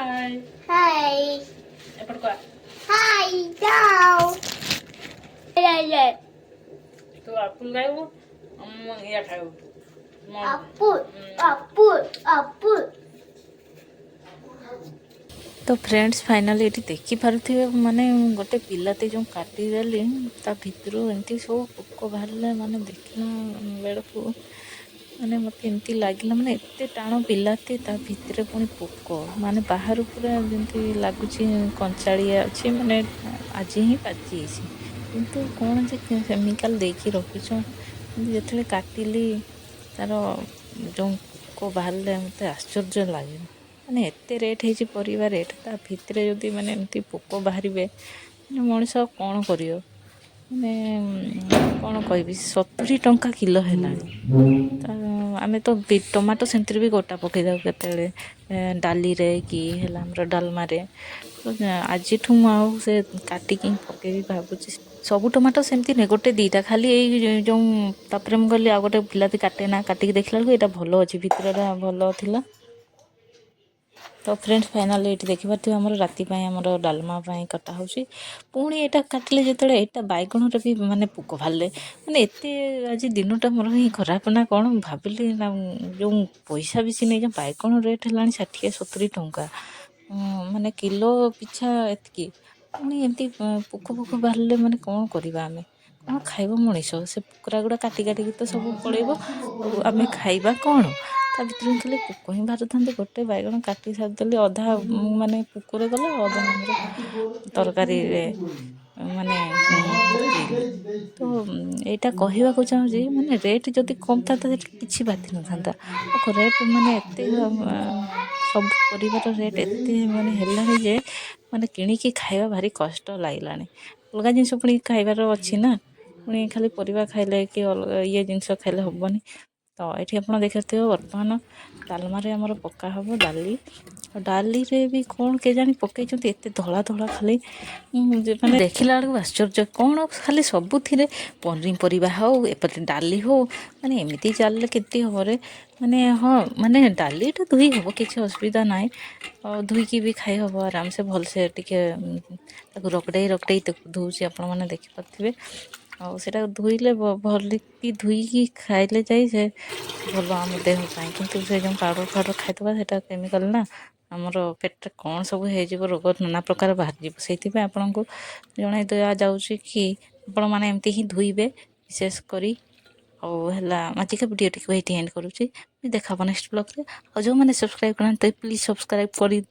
हाय हाय एपट को हाय जाओ ले तू अपुल खाइबू हम या खाइबू अपुल अपुल अपुल तो फ्रेंड्स फाइनाली ये देखिपे माने गोटे पिलाते जो काटिदेली ता भितर एमती सब पोक बाहर माने देखला बेलू माने मत एमती लगे माने एत टाण पिलाते ता भितर पुणी पोक माने बाहर पूरा जमी लगुच कंचाड़िया अच्छे माने आज ही पाची किंतु कौन जे केमिकाल देकी रखीच जो काटिली तार जो पोक बाहर मत आश्चर्य लगे माने एत रेट है परिवा रेट ता भितर जदि माने एमती पोक बाहर माने मनीष कौन कर कौन कह 70 टंका किलो है आम तो टमाटो सेमती भी गोटा पकई दे के डाली रे कि है डालमा आज से काटिकी पकई भावुँ सब टमाटो सेमती नहीं गोटे दीटा खाली यही जो तापर मुझे आ गोटे बिलाती काटे ना काटिकी देखला ये भल अच्छे भितर भल थिला तो फ्रेंड्स फाइनाली ये देखिए आम राति आमर डालमा कटा हो पुणी यहाँ काटिले जो यहाँ बैगण भी माने पोक बाहर माने एत आज दिनटा मोर ही खराब ना कौन भाविली ना जो पैसा बेसी नहीं बैगण रेट है 60-70 टंका माने किलो पिछा एतकी पुणी एमती पोक पोक बाहर माने कौन करवा आम कौन खाइब मनीष से पोकरा गुड़ा काटी काटिकी तो सब पड़ेब आम खाइबा कौन ता भर खाली पोक ही बाहर था गोटे बैगण काटी सारिदेली अधा माने पोकरे गला अधा तरकारी माने तो यहाँ कहवाक चाहूँगी माने रेट जदि कम था कि बाधि न था रेट माने एत सब परिवार रेट एत माने है जे माने किणिकी खाइबा भारी कष्ट लगला अलग जिनस पुणी खाइबार अच्छी ना पुणी खाली परिवा खाइले कि ये जिनस खाइले हेनी तो ये आप देखते हो बर्तमान डालमारे आमर पका हम डाली डाली रे भी कौन के जानी पकई एत धला धला खाली मैंने देखला बेलू आश्चर्य कौन खाली सबुथिरे पनीपरिया हो एपटे डाली हो माने एमती चलले केती हम रे माने हाँ माने डालीटा धुई हम किसी असुविधा ना धुईकी भी खाई हम आराम से भलसे टिके रगड़े रगड़े धोची आपण मैंने देखिपे आटा धोइले भल कि धोईकी खाइले जाई से भल आम देह कि से जो पाउडर फाउडर खाइदबा से केमिकल ना आमर पेट कौन सब हो रोग नाना प्रकार बाहर से आपन को जन दिया जाऊँगी कि आपण मैंने एमती ही धोइबे विशेषकर आज का वीडियो टी एंड करुँची देखा नेक्स्ट ब्लॉग रे और जो मैंने सब्सक्राइब करना प्लीज सब्सक्राइब कर